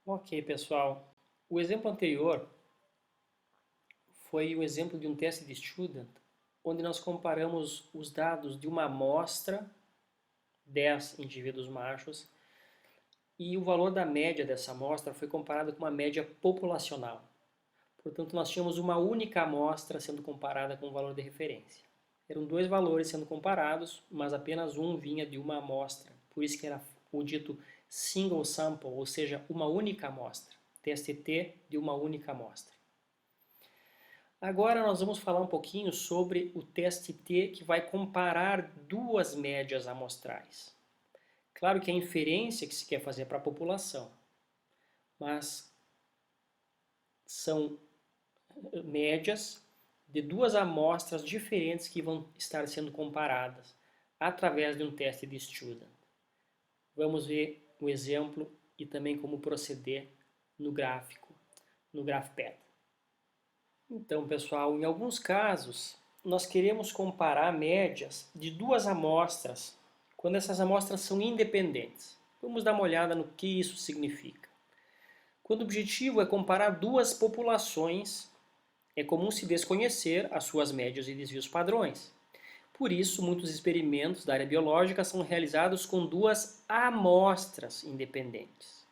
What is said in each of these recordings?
Ok, pessoal. O exemplo anterior foi o exemplo de um teste de student, onde nós comparamos os dados de uma amostra, 10 indivíduos machos, e o valor da média dessa amostra foi comparado com uma média populacional. Portanto, nós tínhamos uma única amostra sendo comparada com o valor de referência. Eram dois valores sendo comparados, mas apenas um vinha de uma amostra. Por isso que era o dito single sample, ou seja, uma única amostra. TST de uma única amostra. Agora nós vamos falar um pouquinho sobre o teste T que vai comparar duas médias amostrais. Claro que é a inferência que se quer fazer para a população, mas são médias de duas amostras diferentes que vão estar sendo comparadas através de um teste de student. Vamos ver o exemplo e também como proceder no gráfico, no GraphPad. Então, pessoal, em alguns casos, nós queremos comparar médias de duas amostras, quando essas amostras são independentes. Vamos dar uma olhada no que isso significa. Quando o objetivo é comparar duas populações, é comum se desconhecer as suas médias e desvios padrões. Por isso, muitos experimentos da área biológica são realizados com duas amostras independentes.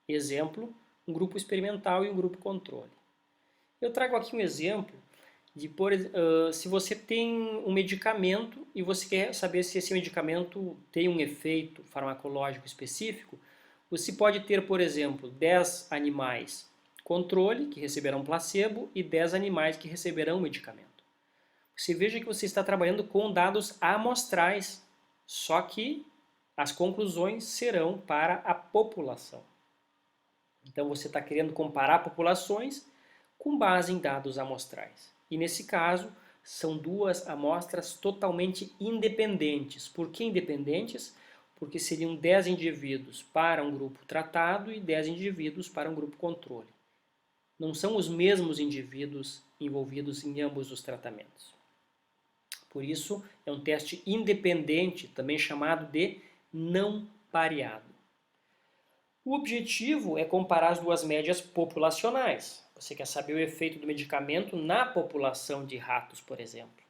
Exemplo, um grupo experimental e um grupo controle. Eu trago aqui um exemplo de, se você tem um medicamento e você quer saber se esse medicamento tem um efeito farmacológico específico, você pode ter, por exemplo, 10 animais controle, que receberão placebo, e 10 animais que receberão medicamento. Você veja que você está trabalhando com dados amostrais, só que as conclusões serão para a população. Então você está querendo comparar populações com base em dados amostrais. E nesse caso, são duas amostras totalmente independentes. Por que independentes? Porque seriam 10 indivíduos para um grupo tratado e 10 indivíduos para um grupo controle. Não são os mesmos indivíduos envolvidos em ambos os tratamentos. Por isso, é um teste independente, também chamado de não pareado. O objetivo é comparar as duas médias populacionais. Você quer saber o efeito do medicamento na população de ratos, por exemplo.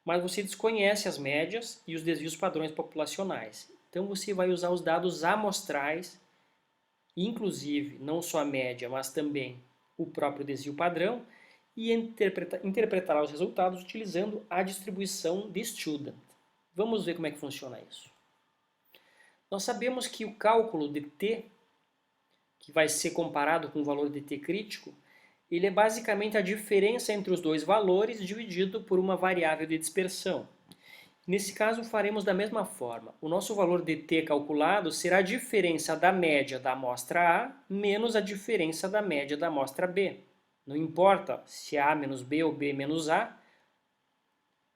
Mas você desconhece as médias e os desvios padrões populacionais. Então você vai usar os dados amostrais, inclusive não só a média, mas também o próprio desvio padrão, e interpretará os resultados utilizando a distribuição de Student. Vamos ver como é que funciona isso. Nós sabemos que o cálculo de t, que vai ser comparado com o valor de t crítico, ele é basicamente a diferença entre os dois valores dividido por uma variável de dispersão. Nesse caso, faremos da mesma forma. O nosso valor de t calculado será a diferença da média da amostra A menos a diferença da média da amostra B. Não importa se é A menos B ou B menos A,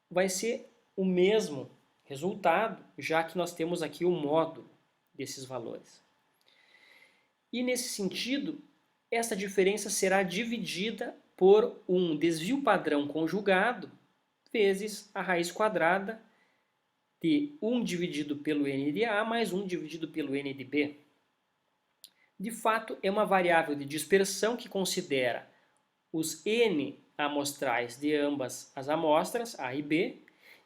vai ser o mesmo resultado, já que nós temos aqui o módulo desses valores. E nesse sentido, essa diferença será dividida por um desvio padrão conjugado vezes a raiz quadrada de 1 dividido pelo n de A mais 1 dividido pelo n de B. De fato, é uma variável de dispersão que considera os n amostrais de ambas as amostras, A e B,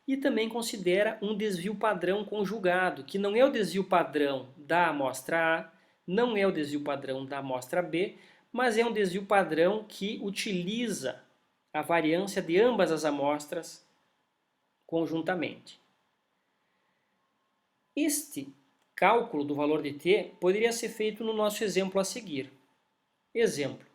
e também considera um desvio padrão conjugado, que não é o desvio padrão da amostra A, não é o desvio padrão da amostra B, mas é um desvio padrão que utiliza a variância de ambas as amostras conjuntamente. Este cálculo do valor de t poderia ser feito no nosso exemplo a seguir. Exemplo.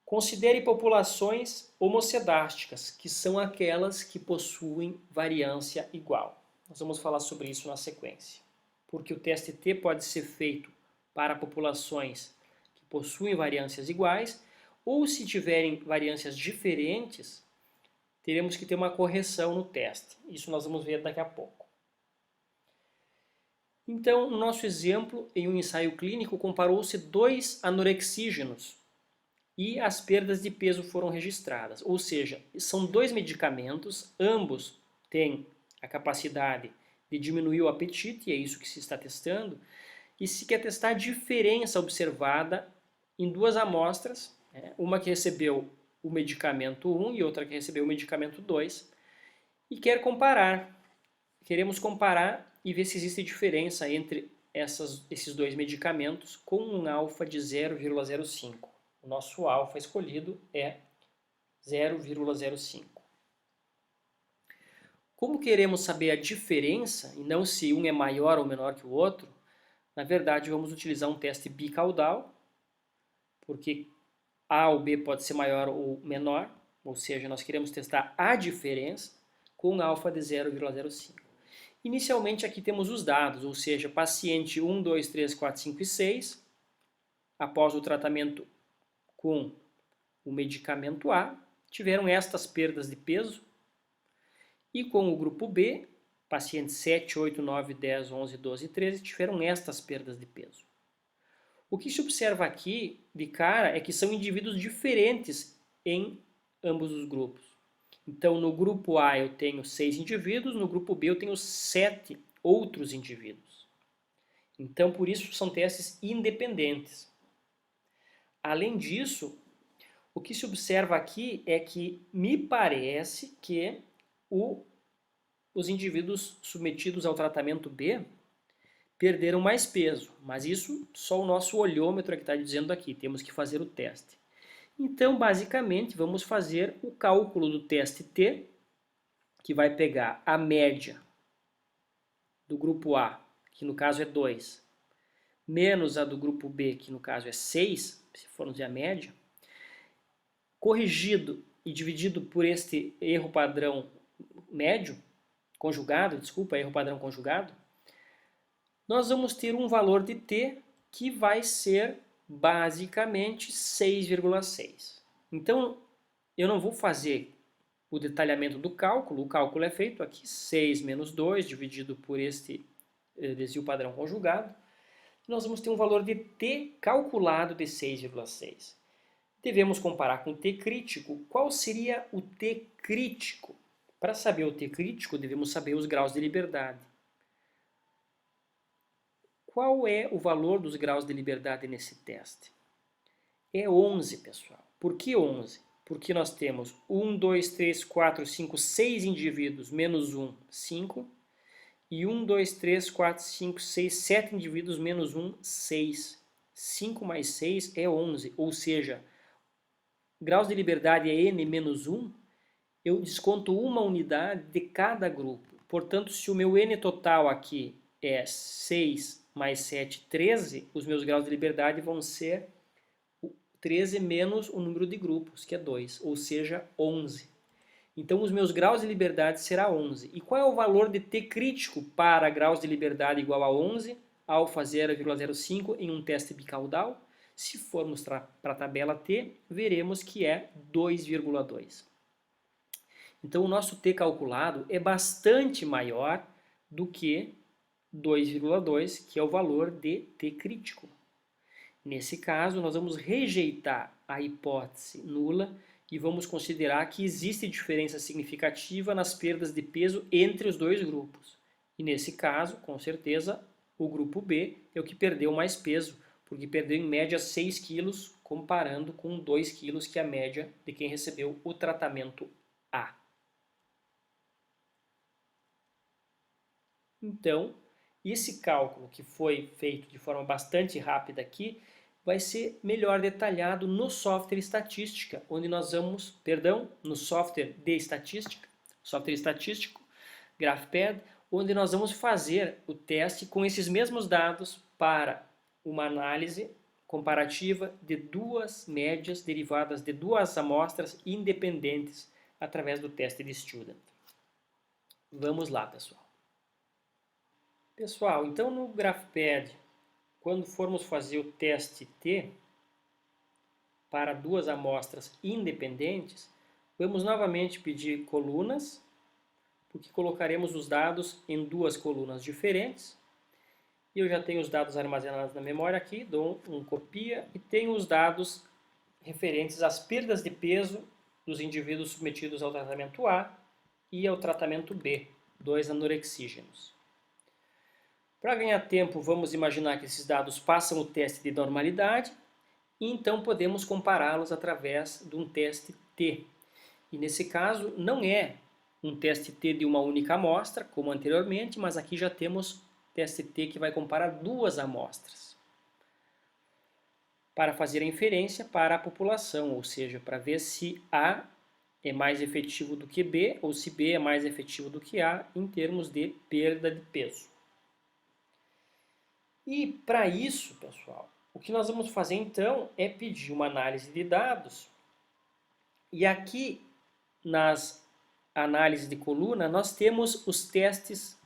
Considere populações homocedásticas, que são aquelas que possuem variância igual. Nós vamos falar sobre isso na sequência. Porque o teste T pode ser feito para populações que possuem variâncias iguais, ou se tiverem variâncias diferentes, teremos que ter uma correção no teste. Isso nós vamos ver daqui a pouco. Então, no nosso exemplo, em um ensaio clínico, comparou-se dois anorexígenos e as perdas de peso foram registradas. Ou seja, são dois medicamentos, ambos têm a capacidade de diminuir o apetite, e é isso que se está testando, e se quer testar a diferença observada em duas amostras, né? Uma que recebeu o medicamento 1 e outra que recebeu o medicamento 2, e queremos comparar e ver se existe diferença entre esses dois medicamentos com um alfa de 0,05. O nosso alfa escolhido é 0,05. Como queremos saber a diferença e não se um é maior ou menor que o outro, na verdade vamos utilizar um teste bicaudal, porque A ou B pode ser maior ou menor, ou seja, nós queremos testar a diferença com alfa de 0,05. Inicialmente aqui temos os dados, ou seja, paciente 1, 2, 3, 4, 5 e 6, após o tratamento com o medicamento A, tiveram estas perdas de peso, e com o grupo B, pacientes 7, 8, 9, 10, 11, 12 e 13, tiveram estas perdas de peso. O que se observa aqui, de cara, é que são indivíduos diferentes em ambos os grupos. Então, no grupo A eu tenho 6 indivíduos, no grupo B eu tenho 7 outros indivíduos. Então, por isso, são testes independentes. Além disso, o que se observa aqui é que me parece que os indivíduos submetidos ao tratamento B perderam mais peso, mas isso só o nosso olhômetro é que está dizendo aqui, temos que fazer o teste. Então, basicamente, vamos fazer o cálculo do teste T, que vai pegar a média do grupo A, que no caso é 2, menos a do grupo B, que no caso é 6, se formos ver a média, corrigido e dividido por este erro padrão médio, erro padrão conjugado, nós vamos ter um valor de T que vai ser basicamente 6,6. Então, eu não vou fazer o detalhamento do cálculo, o cálculo é feito aqui, 6 menos 2 dividido por este desvio padrão conjugado, e nós vamos ter um valor de T calculado de 6,6. Devemos comparar com o T crítico. Qual seria o T crítico? Para saber o T crítico, devemos saber os graus de liberdade. Qual é o valor dos graus de liberdade nesse teste? É 11, pessoal. Por que 11? Porque nós temos 1, 2, 3, 4, 5, 6 indivíduos, menos 1, 5. E 1, 2, 3, 4, 5, 6, 7 indivíduos, menos 1, 6. 5 mais 6 é 11, ou seja, graus de liberdade é n menos 1, eu desconto uma unidade de cada grupo. Portanto, se o meu n total aqui é 6 mais 7, 13, os meus graus de liberdade vão ser 13 menos o número de grupos, que é 2, ou seja, 11. Então, os meus graus de liberdade será 11. E qual é o valor de T crítico para graus de liberdade igual a 11, alfa 0,05 em um teste bicaudal? Se formos para a tabela T, veremos que é 2,2. Então, o nosso T calculado é bastante maior do que 2,2, que é o valor de T crítico. Nesse caso, nós vamos rejeitar a hipótese nula e vamos considerar que existe diferença significativa nas perdas de peso entre os dois grupos. E nesse caso, com certeza, o grupo B é o que perdeu mais peso, porque perdeu em média 6 quilos, comparando com 2 quilos, que é a média de quem recebeu o tratamento A. Então, esse cálculo que foi feito de forma bastante rápida aqui, vai ser melhor detalhado no software estatística, onde nós vamos, no software de estatística, software estatístico, GraphPad, onde nós vamos fazer o teste com esses mesmos dados para uma análise comparativa de duas médias derivadas de duas amostras independentes através do teste de Student. Vamos lá, pessoal. Pessoal, então no GraphPad, quando formos fazer o teste T para duas amostras independentes, vamos novamente pedir colunas, porque colocaremos os dados em duas colunas diferentes. E eu já tenho os dados armazenados na memória aqui, dou um copia e tenho os dados referentes às perdas de peso dos indivíduos submetidos ao tratamento A e ao tratamento B, 2 anorexígenos. Para ganhar tempo, vamos imaginar que esses dados passam o teste de normalidade e então podemos compará-los através de um teste T. E nesse caso não é um teste T de uma única amostra, como anteriormente, mas aqui já temos teste T que vai comparar duas amostras para fazer a inferência para a população, ou seja, para ver se A é mais efetivo do que B ou se B é mais efetivo do que A em termos de perda de peso. E para isso, pessoal, o que nós vamos fazer então é pedir uma análise de dados. E aqui nas análises de coluna nós temos os testes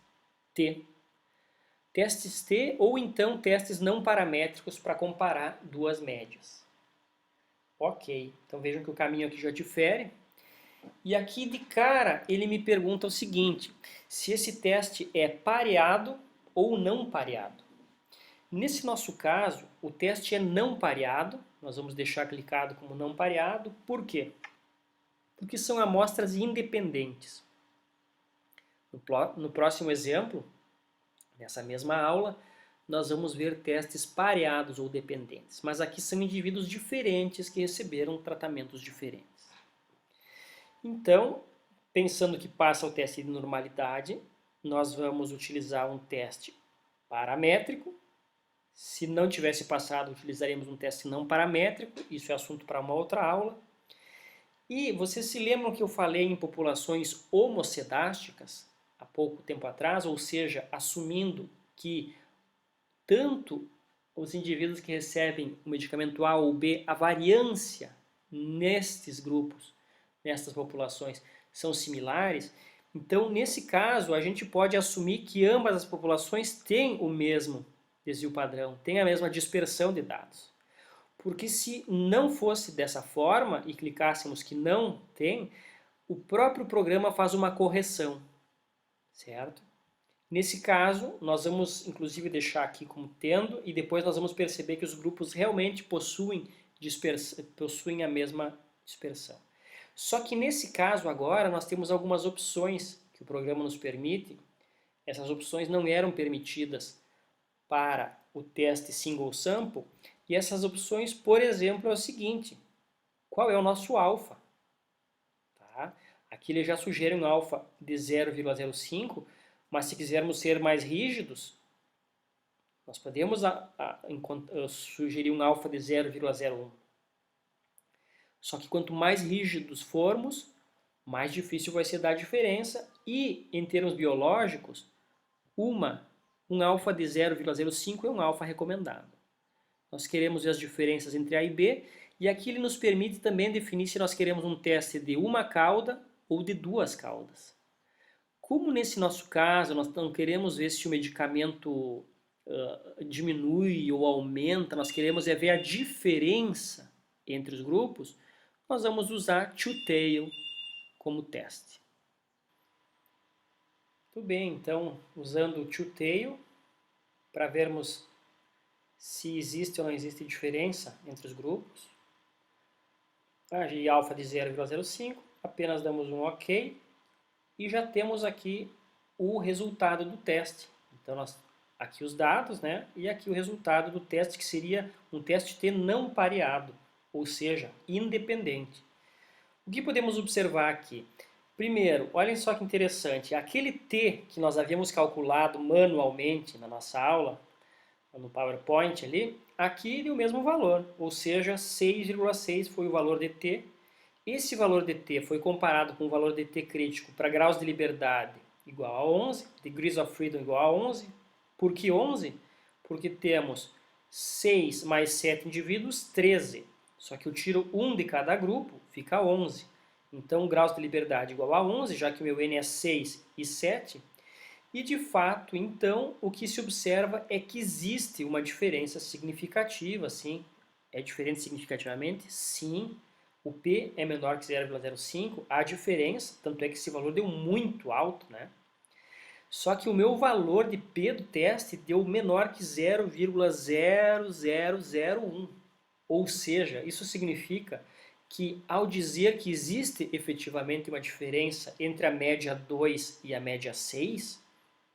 T. Testes T ou então testes não paramétricos para comparar duas médias. Ok, então vejam que o caminho aqui já difere. E aqui de cara ele me pergunta o seguinte, se esse teste é pareado ou não pareado. Nesse nosso caso, o teste é não pareado, nós vamos deixar clicado como não pareado, por quê? Porque são amostras independentes. No próximo exemplo, nessa mesma aula, nós vamos ver testes pareados ou dependentes, mas aqui são indivíduos diferentes que receberam tratamentos diferentes. Então, pensando que passa o teste de normalidade, nós vamos utilizar um teste paramétrico. Se não tivesse passado, utilizaríamos um teste não paramétrico, isso é assunto para uma outra aula. E vocês se lembram que eu falei em populações homocedásticas há pouco tempo atrás, ou seja, assumindo que tanto os indivíduos que recebem o medicamento A ou B, a variância nestes grupos, nestas populações, são similares. Então, nesse caso, a gente pode assumir que ambas as populações têm o mesmo desvio padrão, têm a mesma dispersão de dados. Porque se não fosse dessa forma e clicássemos que não tem, o próprio programa faz uma correção, certo? Nesse caso, nós vamos inclusive deixar aqui como tendo e depois nós vamos perceber que os grupos realmente possuem a mesma dispersão. Só que nesse caso agora nós temos algumas opções que o programa nos permite. Essas opções não eram permitidas para o teste single sample, e essas opções, por exemplo, é o seguinte, qual é o nosso alfa? Tá? Aqui ele já sugere um alfa de 0,05, mas se quisermos ser mais rígidos, nós podemos sugerir um alfa de 0,01. Só que quanto mais rígidos formos, mais difícil vai ser dar a diferença, e em termos biológicos, um alfa de 0,05 é um alfa recomendado. Nós queremos ver as diferenças entre A e B, e aqui ele nos permite também definir se nós queremos um teste de uma cauda ou de duas caudas. Como nesse nosso caso nós não queremos ver se o medicamento diminui ou aumenta, nós queremos ver a diferença entre os grupos, nós vamos usar two-tail como teste. Tudo bem, então, usando o two-tail, para vermos se existe ou não existe diferença entre os grupos. E alfa de 0,05, apenas damos um OK e já temos aqui o resultado do teste. Então, aqui os dados, né? E aqui o resultado do teste, que seria um teste T não pareado, ou seja, independente. O que podemos observar aqui? Primeiro, olhem só que interessante, aquele T que nós havíamos calculado manualmente na nossa aula, no PowerPoint ali, aqui deu o mesmo valor, ou seja, 6,6 foi o valor de T. Esse valor de T foi comparado com o valor de T crítico para graus de liberdade igual a 11, degrees of freedom igual a 11. Por que 11? Porque temos 6 mais 7 indivíduos, 13. Só que eu tiro 1 de cada grupo, fica 11. Então, graus de liberdade igual a 11, já que o meu N é 6 e 7. E, de fato, então, o que se observa é que existe uma diferença significativa, sim. É diferente significativamente? Sim. O P é menor que 0,05, há diferença, tanto é que esse valor deu muito alto, né? Só que o meu valor de P do teste deu menor que 0,0001. Ou seja, isso significa que ao dizer que existe efetivamente uma diferença entre a média 2 e a média 6,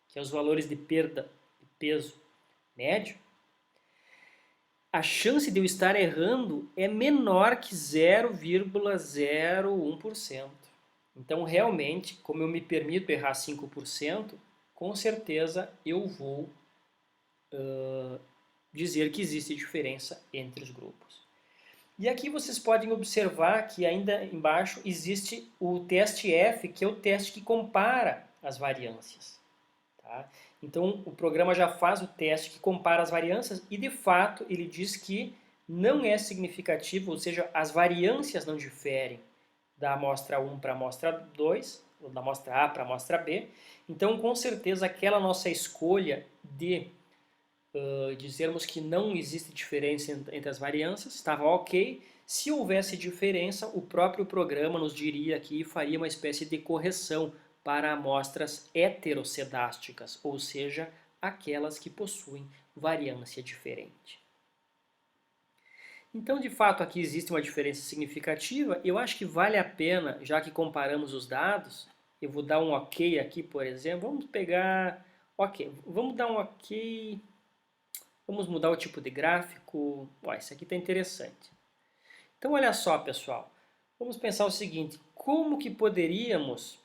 que é os valores de perda de peso médio, a chance de eu estar errando é menor que 0,01%. Então, realmente, como eu me permito errar 5%, com certeza eu vou dizer que existe diferença entre os grupos. E aqui vocês podem observar que ainda embaixo existe o teste F, que é o teste que compara as variâncias. Tá? Então o programa já faz o teste que compara as variâncias e de fato ele diz que não é significativo, ou seja, as variâncias não diferem da amostra 1 para a amostra 2, ou da amostra A para a amostra B. Então com certeza aquela nossa escolha de dizermos que não existe diferença entre as variâncias, estava ok. Se houvesse diferença, o próprio programa nos diria que faria uma espécie de correção para amostras heterocedásticas, ou seja, aquelas que possuem variância diferente. Então, de fato, aqui existe uma diferença significativa. Eu acho que vale a pena, já que comparamos os dados, eu vou dar um ok aqui, por exemplo. Vamos pegar... Ok, vamos dar um ok... Vamos mudar o tipo de gráfico. Ó, esse aqui está interessante. Então, olha só, pessoal. Vamos pensar o seguinte. Como que poderíamos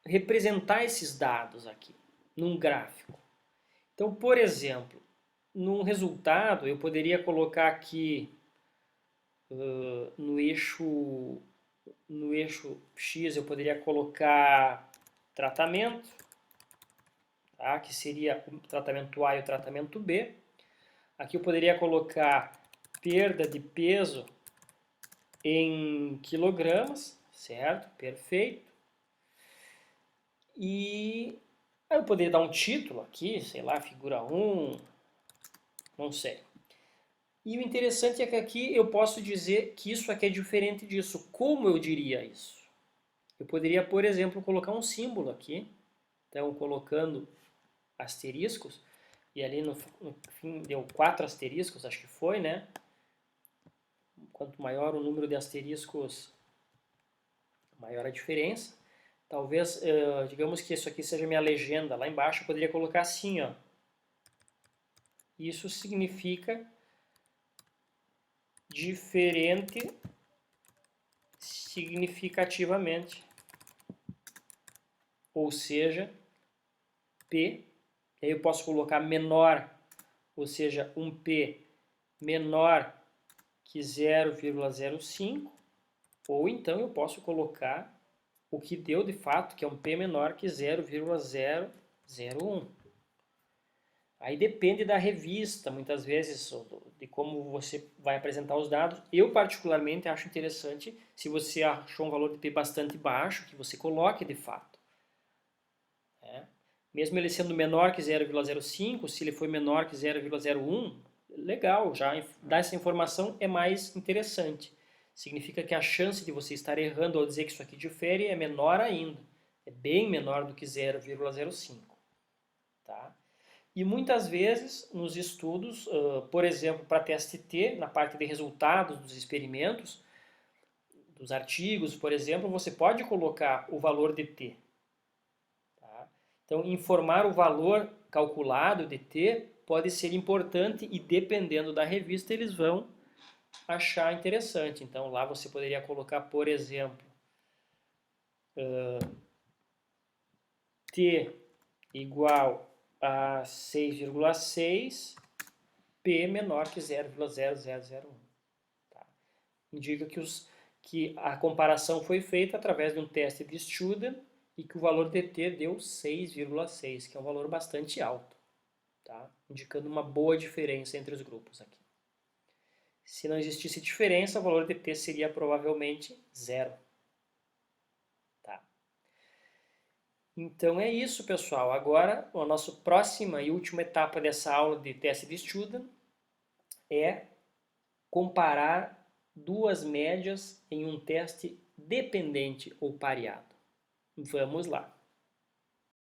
representar esses dados aqui num gráfico? Então, por exemplo, num resultado, eu poderia colocar aqui no eixo X, eu poderia colocar tratamento, tá? Que seria o tratamento A e o tratamento B. Aqui eu poderia colocar perda de peso em quilogramas, certo? Perfeito. E aí eu poderia dar um título aqui, sei lá, figura 1, não sei. E o interessante é que aqui eu posso dizer que isso aqui é diferente disso. Como eu diria isso? Eu poderia, por exemplo, colocar um símbolo aqui. Então, colocando asteriscos, e ali no fim deu 4 asteriscos, acho que foi, né? Quanto maior o número de asteriscos, maior a diferença. Talvez, digamos que isso aqui seja minha legenda. Lá embaixo eu poderia colocar assim, ó. Isso significa diferente significativamente. Ou seja, P. Aí eu posso colocar menor, ou seja, um P menor que 0,05. Ou então eu posso colocar o que deu de fato, que é um P menor que 0,001. Aí depende da revista, muitas vezes, de como você vai apresentar os dados. Eu, particularmente, acho interessante, se você achou um valor de P bastante baixo, que você coloque de fato. Mesmo ele sendo menor que 0,05, se ele for menor que 0,01, legal, já dar essa informação é mais interessante. Significa que a chance de você estar errando ao dizer que isso aqui difere é menor ainda. É bem menor do que 0,05. Tá? E muitas vezes nos estudos, por exemplo, para teste T, na parte de resultados dos experimentos, dos artigos, por exemplo, você pode colocar o valor de T. Tá? Então, informar o valor calculado de T pode ser importante e dependendo da revista eles vão achar interessante. Então, lá você poderia colocar, por exemplo, T igual a 6,6, P menor que 0,0001. Tá? Indica que a comparação foi feita através de um teste de Student e que o valor de T deu 6,6, que é um valor bastante alto, tá? Indicando uma boa diferença entre os grupos aqui. Se não existisse diferença, o valor de T seria provavelmente zero. Tá? Então é isso, pessoal. Agora, a nossa próxima e última etapa dessa aula de teste de Student é comparar duas médias em um teste dependente ou pareado. Vamos lá.